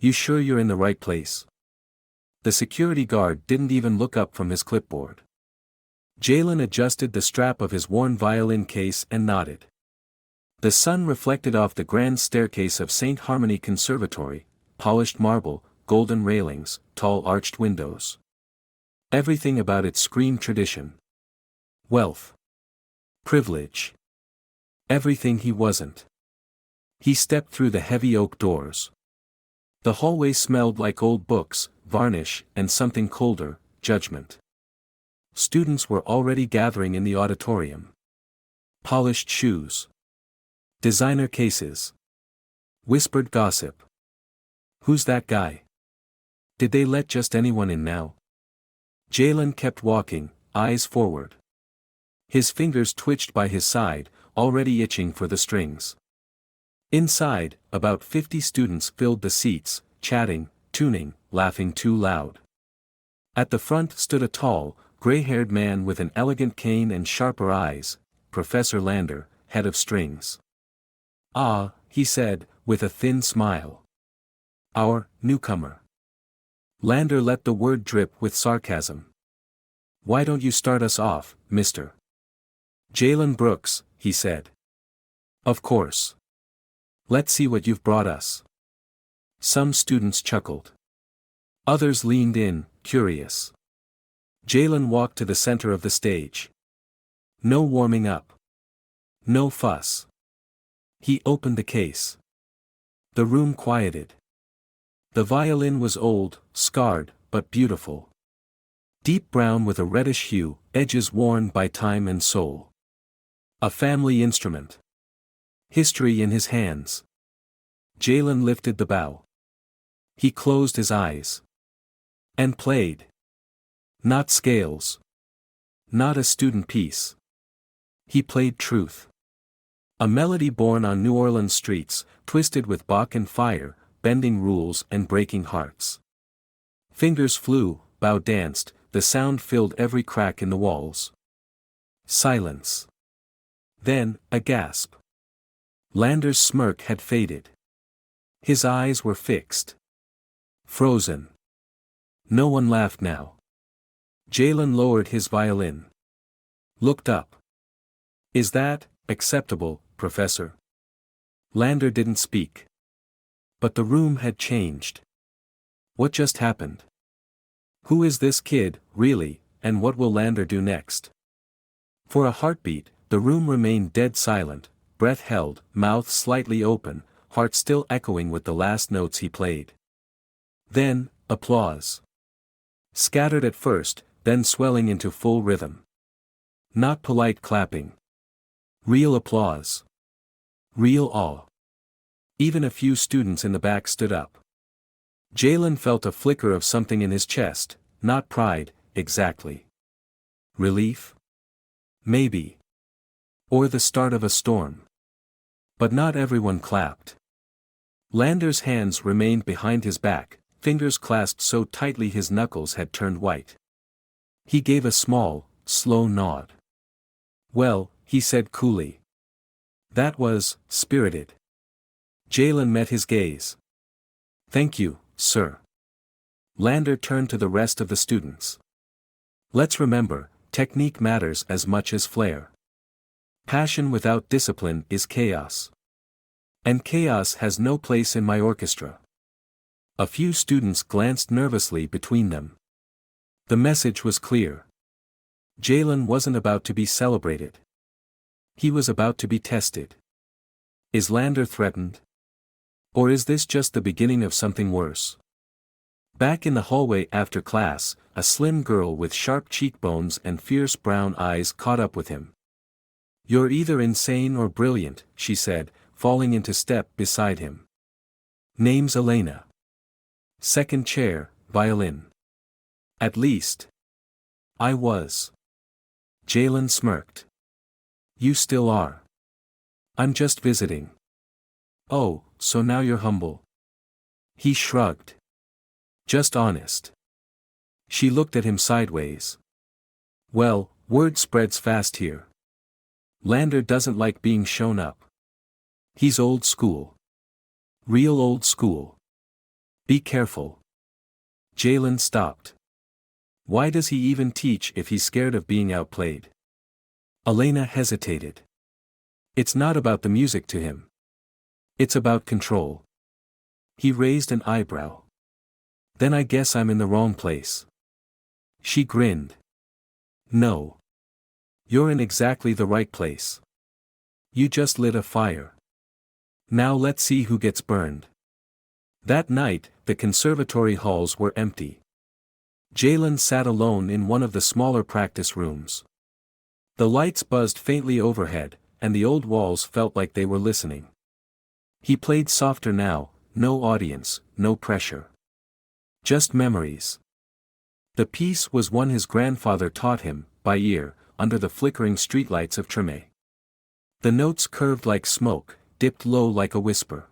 You sure you're in the right place? The security guard didn't even look up from his clipboard. Jalen adjusted the strap of his worn violin case and nodded. The sun reflected off the grand staircase of St. Harmony Conservatory, polished marble, golden railings, tall arched windows. Everything about it screamed tradition. Wealth. Privilege. Everything he wasn't. He stepped through the heavy oak doors. The hallway smelled like old books, varnish, and something colder, judgment. Students were already gathering in the auditorium. Polished shoes. Designer cases. Whispered gossip. Who's that guy? Did they let just anyone in now? Jalen kept walking, eyes forward. His fingers twitched by his side, already itching for the strings. Inside, about 50 students filled the seats, chatting, tuning, laughing too loud. At the front stood a tall, gray-haired man with an elegant cane and sharper eyes, Professor Lander, head of strings. "Ah," he said, with a thin smile. "Our newcomer." Lander let the word drip with sarcasm. "Why don't you start us off, Mr. Jalen Brooks," he said. "Of course. Let's see what you've brought us." Some students chuckled. Others leaned in, curious. Jalen walked to the center of the stage. No warming up. No fuss. He opened the case. The room quieted. The violin was old, scarred, but beautiful. Deep brown with a reddish hue, edges worn by time and soul. A family instrument. History in his hands. Jalen lifted the bow. He closed his eyes. And played. Not scales. Not a student piece. He played truth. A melody born on New Orleans streets, twisted with Bach and fire, bending rules and breaking hearts. Fingers flew, bow danced, the sound filled every crack in the walls. Silence. Then, a gasp. Lander's smirk had faded. His eyes were fixed. Frozen. No one laughed now. Jalen lowered his violin. Looked up. "Is that acceptable, Professor?" Lander didn't speak. But the room had changed. What just happened? Who is this kid, really, and what will Lander do next? For a heartbeat, the room remained dead silent, breath held, mouth slightly open, heart still echoing with the last notes he played. Then, applause. Scattered at first, then swelling into full rhythm. Not polite clapping. Real applause. Real awe. Even a few students in the back stood up. Jalen felt a flicker of something in his chest, not pride, exactly. Relief? Maybe. Or the start of a storm. But not everyone clapped. Lander's hands remained behind his back, fingers clasped so tightly his knuckles had turned white. He gave a small, slow nod. "Well," he said coolly. "That was spirited." Jalen met his gaze. "Thank you, sir." Lander turned to the rest of the students. "Let's remember, technique matters as much as flair. Passion without discipline is chaos. And chaos has no place in my orchestra." A few students glanced nervously between them. The message was clear. Jalen wasn't about to be celebrated. He was about to be tested. Is Lander threatened? Or is this just the beginning of something worse? Back in the hallway after class, a slim girl with sharp cheekbones and fierce brown eyes caught up with him. "You're either insane or brilliant," she said, falling into step beside him. "Name's Elena. Second chair, violin." "At least. I was." Jalen smirked. "You still are." "I'm just visiting." "Oh, so now you're humble." He shrugged. "Just honest." She looked at him sideways. "Well, word spreads fast here. Lander doesn't like being shown up. He's old school. Real old school. Be careful. Jalen stopped. Why does he even teach if he's scared of being outplayed? Elena hesitated. It's not about the music to him. It's about control. He raised an eyebrow. Then I guess I'm in the wrong place. She grinned. No. You're in exactly the right place. You just lit a fire. Now let's see who gets burned. That night, the conservatory halls were empty. Jalen sat alone in one of the smaller practice rooms. The lights buzzed faintly overhead, and the old walls felt like they were listening. He played softer now, no audience, no pressure. Just memories. The piece was one his grandfather taught him, by ear, under the flickering streetlights of Treme. The notes curved like smoke, dipped low like a whisper.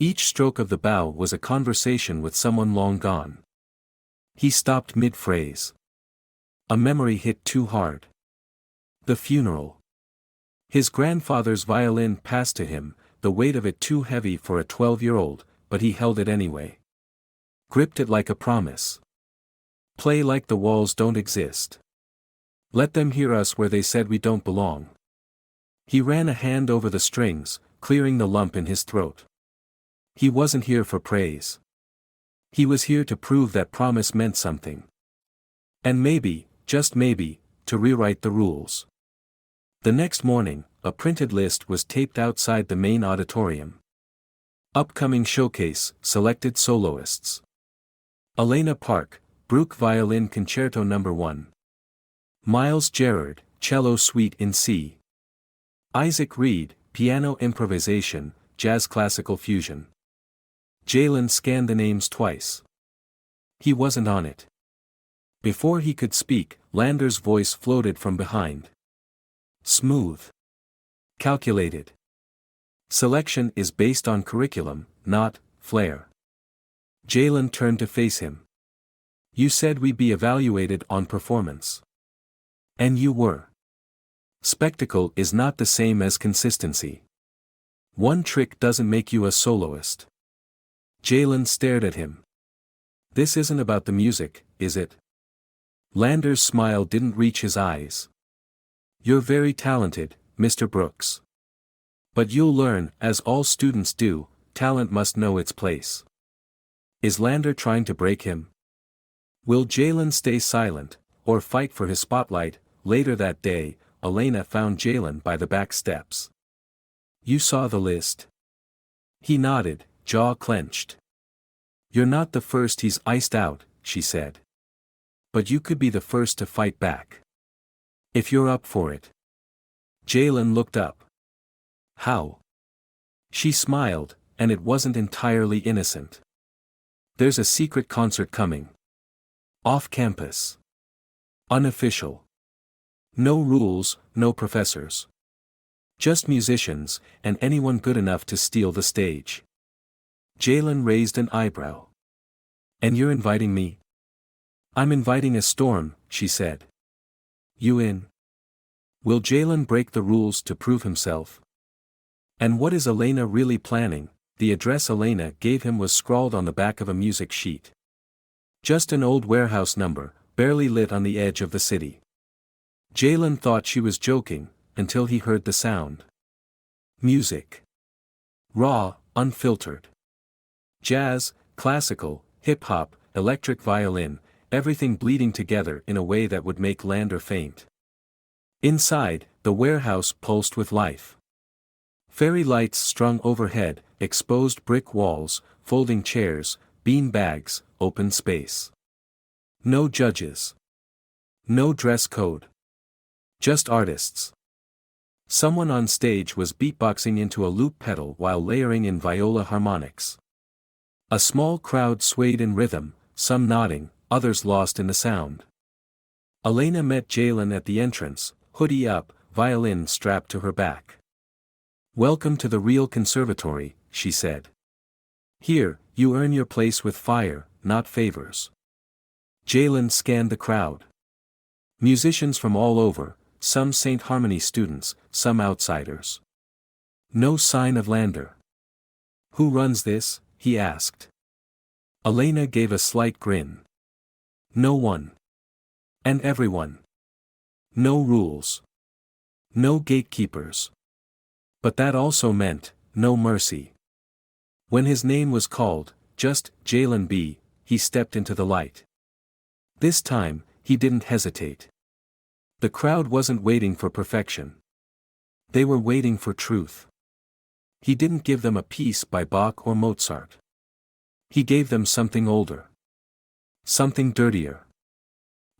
Each stroke of the bow was a conversation with someone long gone. He stopped mid-phrase. A memory hit too hard. The funeral. His grandfather's violin passed to him, the weight of it too heavy for a 12-year-old, but he held it anyway. Gripped it like a promise. Play like the walls don't exist. Let them hear us where they said we don't belong. He ran a hand over the strings, clearing the lump in his throat. He wasn't here for praise. He was here to prove that promise meant something. And maybe, just maybe, to rewrite the rules. The next morning, a printed list was taped outside the main auditorium. Upcoming showcase, selected soloists. Elena Park, Bruch Violin Concerto No. 1. Miles Gerard, Cello Suite in C. Isaac Reed, Piano Improvisation, Jazz Classical Fusion. Jalen scanned the names twice. He wasn't on it. Before he could speak, Lander's voice floated from behind. Smooth. Calculated. Selection is based on curriculum, not flair. Jalen turned to face him. You said we'd be evaluated on performance. And you were. Spectacle is not the same as consistency. One trick doesn't make you a soloist. Jalen stared at him. This isn't about the music, is it? Lander's smile didn't reach his eyes. You're very talented, Mr. Brooks. But you'll learn, as all students do, talent must know its place. Is Lander trying to break him? Will Jalen stay silent, or fight for his spotlight? Later that day, Elena found Jalen by the back steps. You saw the list? He nodded, jaw clenched. You're not the first he's iced out, she said. But you could be the first to fight back. If you're up for it. Jalen looked up. How? She smiled, and it wasn't entirely innocent. There's a secret concert coming. Off campus. Unofficial. No rules, no professors. Just musicians, and anyone good enough to steal the stage. Jalen raised an eyebrow. And you're inviting me? I'm inviting a storm, she said. You in? Will Jalen break the rules to prove himself? And what is Elena really planning? The address Elena gave him was scrawled on the back of a music sheet. Just an old warehouse number, barely lit on the edge of the city. Jalen thought she was joking, until he heard the sound. Music. Raw, unfiltered. Jazz, classical, hip-hop, electric violin, everything bleeding together in a way that would make Lander faint. Inside, the warehouse pulsed with life. Fairy lights strung overhead, exposed brick walls, folding chairs, bean bags, open space. No judges. No dress code. Just artists. Someone on stage was beatboxing into a loop pedal while layering in viola harmonics. A small crowd swayed in rhythm, some nodding, others lost in the sound. Elena met Jalen at the entrance, hoodie up, violin strapped to her back. Welcome to the real conservatory, she said. Here, you earn your place with fire, not favors. Jalen scanned the crowd. Musicians from all over, some St. Harmony students, some outsiders. No sign of Lander. Who runs this? He asked. Elena gave a slight grin. No one. And everyone. No rules. No gatekeepers. But that also meant, no mercy. When his name was called, just Jalen B., he stepped into the light. This time, he didn't hesitate. The crowd wasn't waiting for perfection. They were waiting for truth. He didn't give them a piece by Bach or Mozart. He gave them something older. Something dirtier.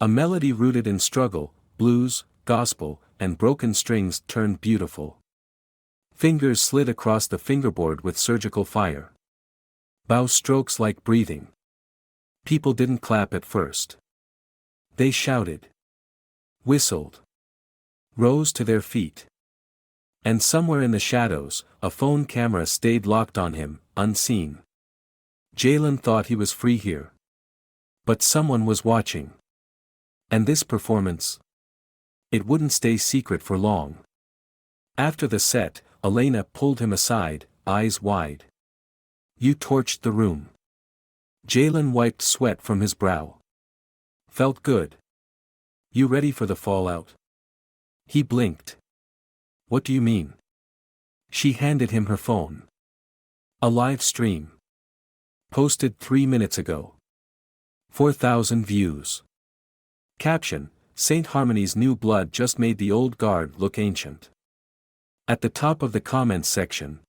A melody rooted in struggle, blues, gospel, and broken strings turned beautiful. Fingers slid across the fingerboard with surgical fire. Bow strokes like breathing. People didn't clap at first. They shouted. Whistled. Rose to their feet. And somewhere in the shadows, a phone camera stayed locked on him, unseen. Jalen thought he was free here. But someone was watching. And this performance? It wouldn't stay secret for long. After the set, Elena pulled him aside, eyes wide. You torched the room. Jalen wiped sweat from his brow. Felt good. You ready for the fallout? He blinked. What do you mean? She handed him her phone. A live stream. Posted 3 minutes ago. 4,000 views. Caption: Saint Harmony's new blood just made the old guard look ancient. At the top of the comments section.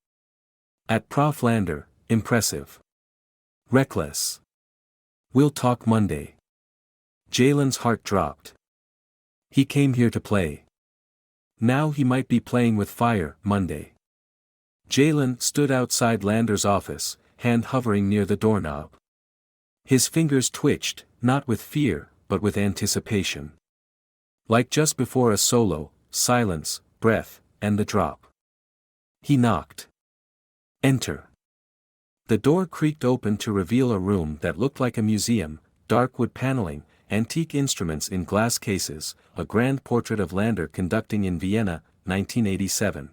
At Prof. Lander, impressive. Reckless. We'll talk Monday. Jalen's heart dropped. He came here to play. Now he might be playing with fire, Monday. Jalen stood outside Lander's office, hand hovering near the doorknob. His fingers twitched, not with fear, but with anticipation. Like just before a solo, silence, breath, and the drop. He knocked. Enter. The door creaked open to reveal a room that looked like a museum, dark wood paneling, antique instruments in glass cases, a grand portrait of Lander conducting in Vienna, 1987.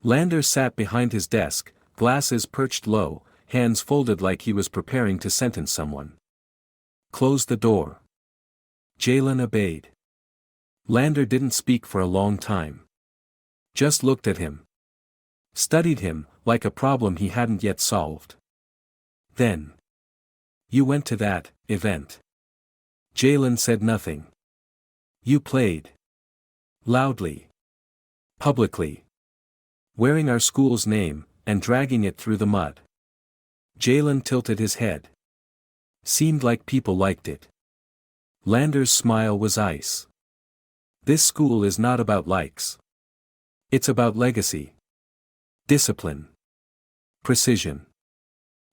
Lander sat behind his desk, glasses perched low, hands folded like he was preparing to sentence someone. Close the door. Jalen obeyed. Lander didn't speak for a long time. Just looked at him. Studied him, like a problem he hadn't yet solved. Then. You went to that event. Jalen said nothing. You played. Loudly. Publicly. Wearing our school's name, and dragging it through the mud. Jalen tilted his head. Seemed like people liked it. Lander's smile was ice. This school is not about likes. It's about legacy. Discipline. Precision.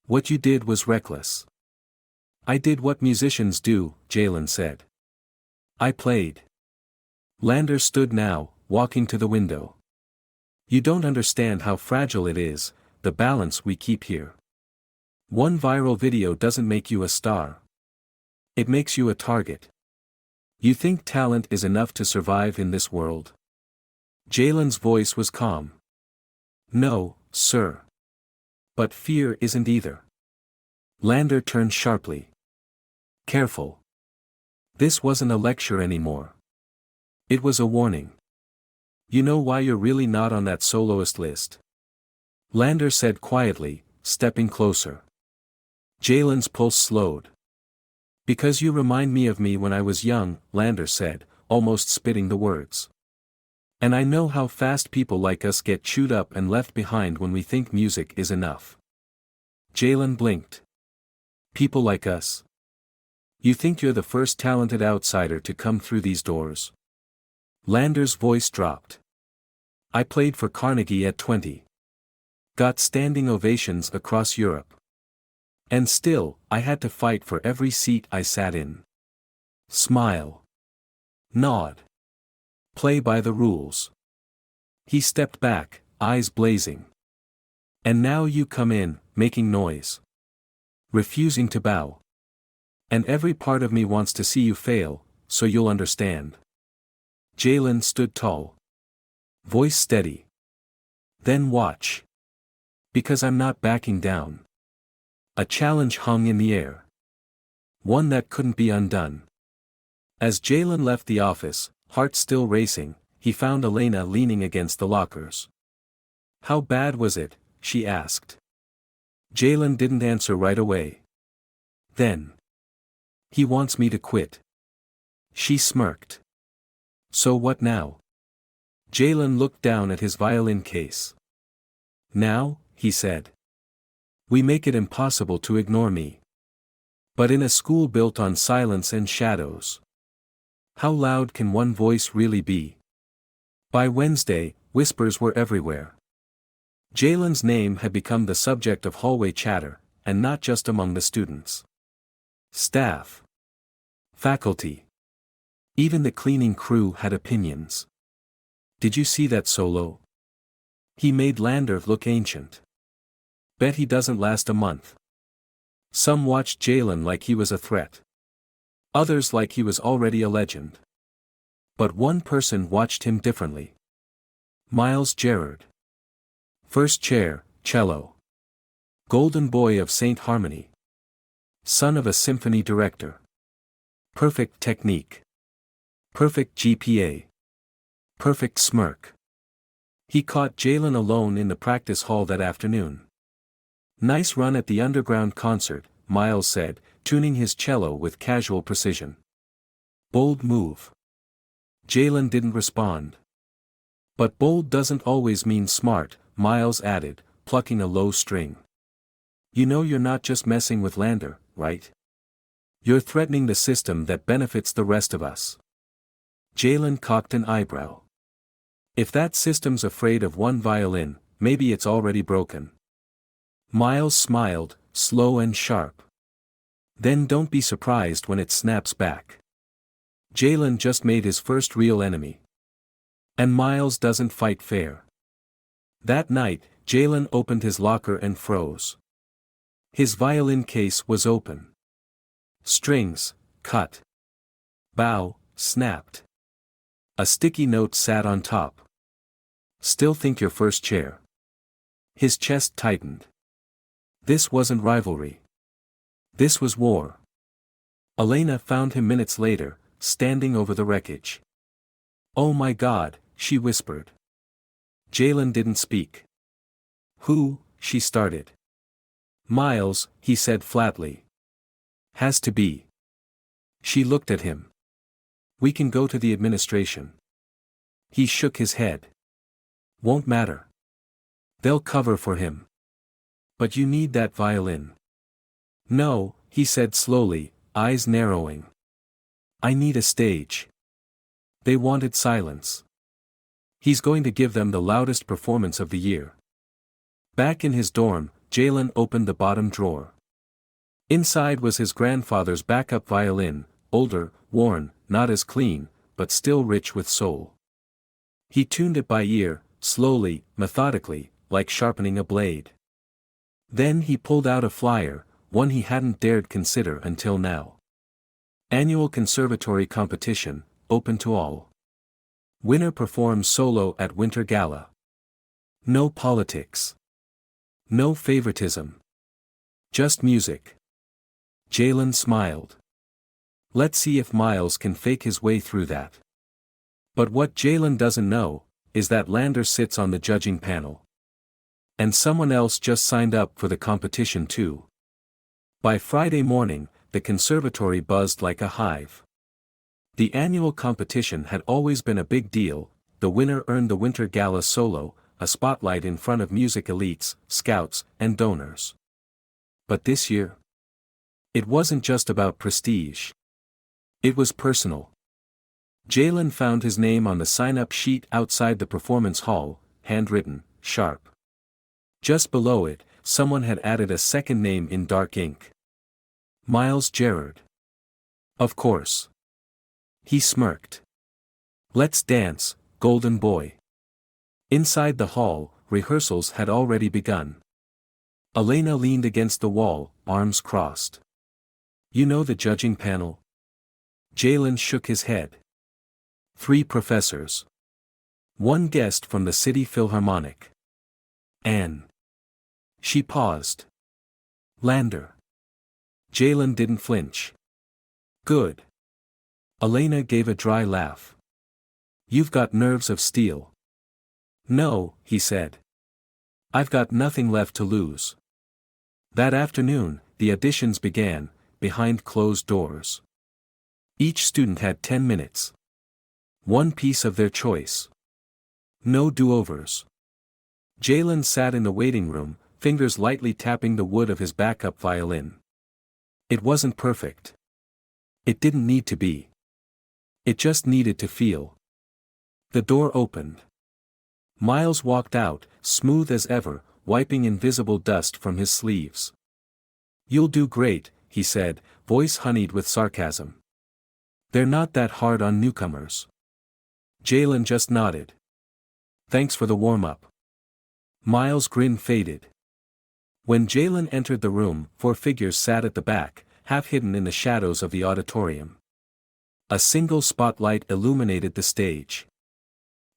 What you did was reckless. I did what musicians do, Jalen said. I played. Lander stood now, walking to the window. You don't understand how fragile it is, the balance we keep here. One viral video doesn't make you a star. It makes you a target. You think talent is enough to survive in this world? Jalen's voice was calm. No, sir. But fear isn't either. Lander turned sharply. Careful. This wasn't a lecture anymore. It was a warning. You know why you're really not on that soloist list? Lander said quietly, stepping closer. Jalen's pulse slowed. Because you remind me of me when I was young, Lander said, almost spitting the words. And I know how fast people like us get chewed up and left behind when we think music is enough. Jalen blinked. People like us. You think you're the first talented outsider to come through these doors? Lander's voice dropped. I played for Carnegie at 20. Got standing ovations across Europe. And still, I had to fight for every seat I sat in. Smile. Nod. Play by the rules. He stepped back, eyes blazing. And now you come in, making noise. Refusing to bow. And every part of me wants to see you fail, so you'll understand. Jalen stood tall. Voice steady. Then watch. Because I'm not backing down. A challenge hung in the air. One that couldn't be undone. As Jalen left the office, heart still racing, he found Elena leaning against the lockers. "How bad was it?" she asked. Jalen didn't answer right away. Then. "He wants me to quit." She smirked. "So what now?" Jalen looked down at his violin case. "Now," he said. "We make it impossible to ignore me. But in a school built on silence and shadows. How loud can one voice really be?" By Wednesday, whispers were everywhere. Jalen's name had become the subject of hallway chatter, and not just among the students. Staff. Faculty. Even the cleaning crew had opinions. "Did you see that solo? He made Lander look ancient. Bet he doesn't last a month." Some watched Jalen like he was a threat. Others like he was already a legend. But one person watched him differently. Miles Gerard. First chair, cello. Golden boy of St. Harmony. Son of a symphony director. Perfect technique. Perfect GPA. Perfect smirk. He caught Jalen alone in the practice hall that afternoon. "Nice run at the underground concert," Miles said, tuning his cello with casual precision. "Bold move." Jalen didn't respond. "But bold doesn't always mean smart," Miles added, plucking a low string. "You know you're not just messing with Lander, right? You're threatening the system that benefits the rest of us." Jalen cocked an eyebrow. "If that system's afraid of one violin, maybe it's already broken." Miles smiled, slow and sharp. "Then don't be surprised when it snaps back." Jalen just made his first real enemy. And Miles doesn't fight fair. That night, Jalen opened his locker and froze. His violin case was open. Strings, cut. Bow, snapped. A sticky note sat on top. "Still think you're first chair." His chest tightened. This wasn't rivalry. This was war. Elena found him minutes later, standing over the wreckage. "Oh my God," she whispered. Jalen didn't speak. "Who?" she started. "Miles," he said flatly. "Has to be." She looked at him. "We can go to the administration." He shook his head. "Won't matter. They'll cover for him." "But you need that violin." "No," he said slowly, eyes narrowing. "I need a stage." They wanted silence. He's going to give them the loudest performance of the year. Back in his dorm, Jalen opened the bottom drawer. Inside was his grandfather's backup violin, older, worn, not as clean, but still rich with soul. He tuned it by ear, slowly, methodically, like sharpening a blade. Then he pulled out a flyer, one he hadn't dared consider until now. Annual conservatory competition, open to all. Winner performs solo at Winter Gala. No politics. No favoritism. Just music. Jalen smiled. Let's see if Miles can fake his way through that. But what Jalen doesn't know, is that Lander sits on the judging panel. And someone else just signed up for the competition too. By Friday morning, the conservatory buzzed like a hive. The annual competition had always been a big deal. The winner earned the Winter Gala solo, a spotlight in front of music elites, scouts, and donors. But this year, it wasn't just about prestige. It was personal. Jalen found his name on the sign-up sheet outside the performance hall, handwritten, sharp. Just below it, someone had added a second name in dark ink. Miles Gerard. Of course. He smirked. "Let's dance, golden boy." Inside the hall, rehearsals had already begun. Elena leaned against the wall, arms crossed. "You know the judging panel?" Jalen shook his head. 3 professors. 1 guest from the City Philharmonic. Anne. She paused. Lander. Jalen didn't flinch. Good. Elena gave a dry laugh. You've got nerves of steel. No, he said. I've got nothing left to lose. That afternoon, the auditions began, behind closed doors. Each student had 10 minutes. One piece of their choice. No do-overs. Jalen sat in the waiting room, fingers lightly tapping the wood of his backup violin. It wasn't perfect. It didn't need to be. It just needed to feel. The door opened. Miles walked out, smooth as ever, wiping invisible dust from his sleeves. You'll do great, he said, voice honeyed with sarcasm. They're not that hard on newcomers. Jalen just nodded. Thanks for the warm-up. Miles' grin faded. When Jalen entered the room, 4 figures sat at the back, half hidden in the shadows of the auditorium. A single spotlight illuminated the stage.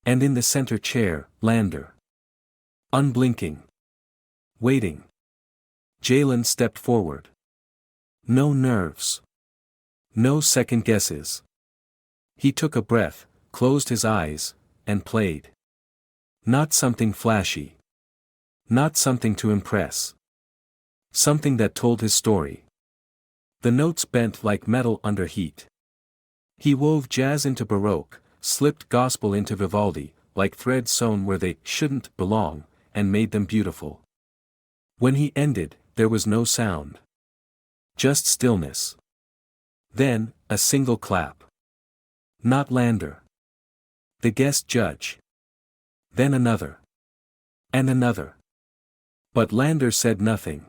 And in the center chair, Lander. Unblinking. Waiting. Jalen stepped forward. No nerves. No second guesses. He took a breath, closed his eyes, and played. Not something flashy. Not something to impress. Something that told his story. The notes bent like metal under heat. He wove jazz into Baroque, slipped gospel into Vivaldi, like threads sewn where they shouldn't belong, and made them beautiful. When he ended, there was no sound. Just stillness. Then, a single clap. Not Lander. The guest judge. Then another. And another. But Lander said nothing.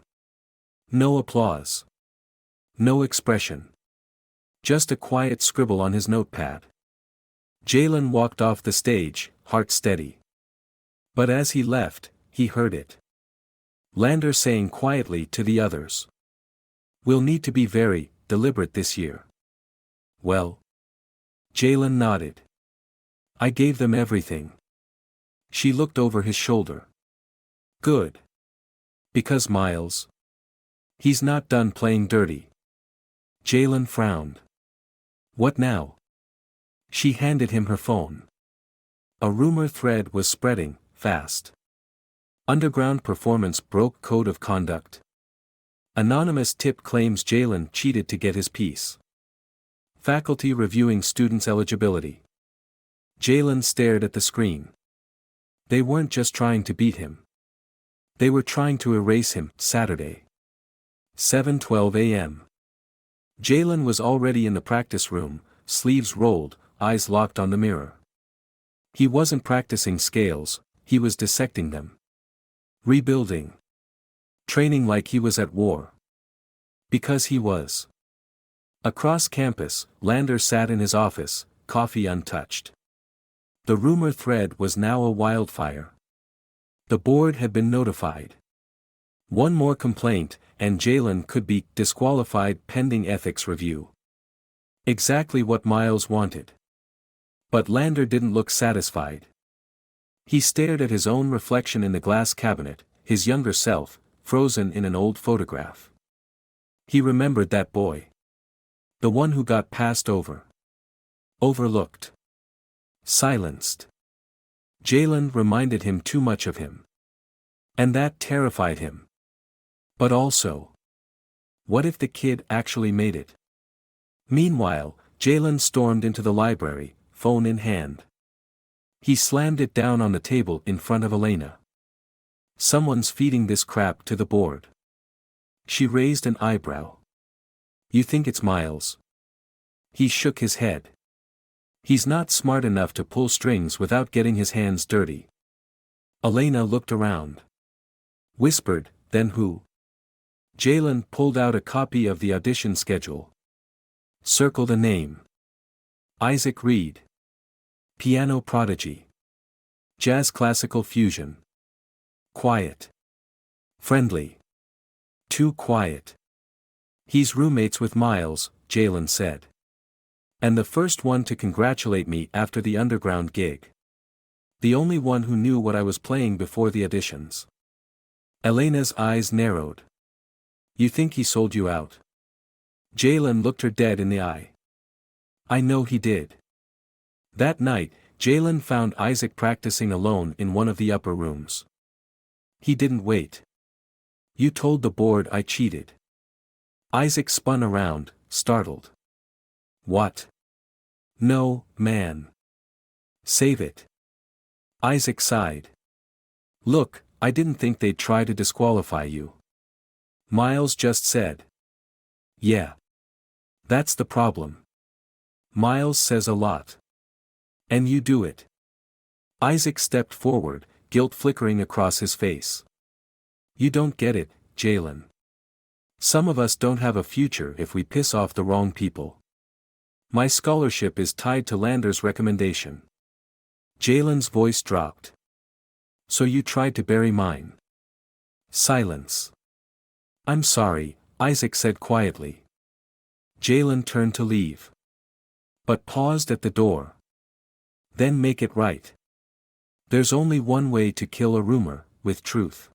No applause. No expression. Just a quiet scribble on his notepad. Jalen walked off the stage, heart steady. But as he left, he heard it. Lander saying quietly to the others. We'll need to be very deliberate this year. Well? Jalen nodded. I gave them everything. She looked over his shoulder. Good. Because Miles. He's not done playing dirty. Jalen frowned. What now? She handed him her phone. A rumor thread was spreading, fast. Underground performance broke code of conduct. Anonymous tip claims Jalen cheated to get his piece. Faculty reviewing students' eligibility. Jalen stared at the screen. They weren't just trying to beat him. They were trying to erase him. Saturday. 7:12 a.m. Jalen was already in the practice room, sleeves rolled, eyes locked on the mirror. He wasn't practicing scales, he was dissecting them. Rebuilding. Training like he was at war. Because he was. Across campus, Lander sat in his office, coffee untouched. The rumor thread was now a wildfire. The board had been notified. One more complaint, and Jalen could be disqualified pending ethics review. Exactly what Miles wanted. But Lander didn't look satisfied. He stared at his own reflection in the glass cabinet, his younger self, frozen in an old photograph. He remembered that boy. The one who got passed over. Overlooked. Silenced. Jalen reminded him too much of him. And that terrified him. But also, what if the kid actually made it? Meanwhile, Jalen stormed into the library, phone in hand. He slammed it down on the table in front of Elena. Someone's feeding this crap to the board. She raised an eyebrow. You think it's Miles? He shook his head. He's not smart enough to pull strings without getting his hands dirty. Elena looked around. Whispered, then who? Jalen pulled out a copy of the audition schedule. Circled a name. Isaac Reed. Piano prodigy. Jazz classical fusion. Quiet. Friendly. Too quiet. He's roommates with Miles, Jalen said. And the first one to congratulate me after the underground gig. The only one who knew what I was playing before the auditions. Elena's eyes narrowed. You think he sold you out? Jalen looked her dead in the eye. I know he did. That night, Jalen found Isaac practicing alone in one of the upper rooms. He didn't wait. You told the board I cheated. Isaac spun around, startled. What? No, man. Save it. Isaac sighed. Look, I didn't think they'd try to disqualify you. Miles just said. Yeah. That's the problem. Miles says a lot. And you do it. Isaac stepped forward, guilt flickering across his face. You don't get it, Jalen. Some of us don't have a future if we piss off the wrong people. My scholarship is tied to Lander's recommendation. Jalen's voice dropped. So you tried to bury mine. Silence. I'm sorry, Isaac said quietly. Jalen turned to leave. But paused at the door. Then make it right. There's only one way to kill a rumor, with truth.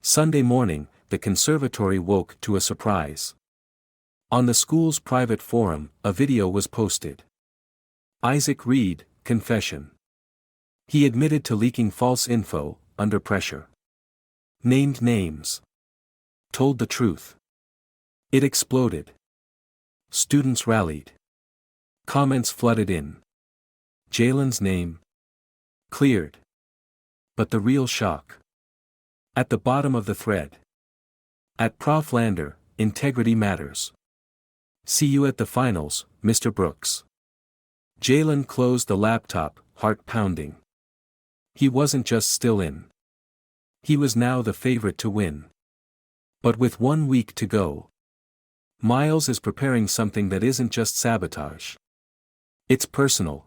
Sunday morning, the conservatory woke to a surprise. On the school's private forum, a video was posted. Isaac Reed, confession. He admitted to leaking false info, under pressure. Named names. Told the truth. It exploded. Students rallied. Comments flooded in. Jalen's name. Cleared. But the real shock. At the bottom of the thread. At Prof. Lander, integrity matters. See you at the finals, Mr. Brooks. Jalen closed the laptop, heart pounding. He wasn't just still in. He was now the favorite to win. But with 1 week to go. Miles is preparing something that isn't just sabotage. It's personal.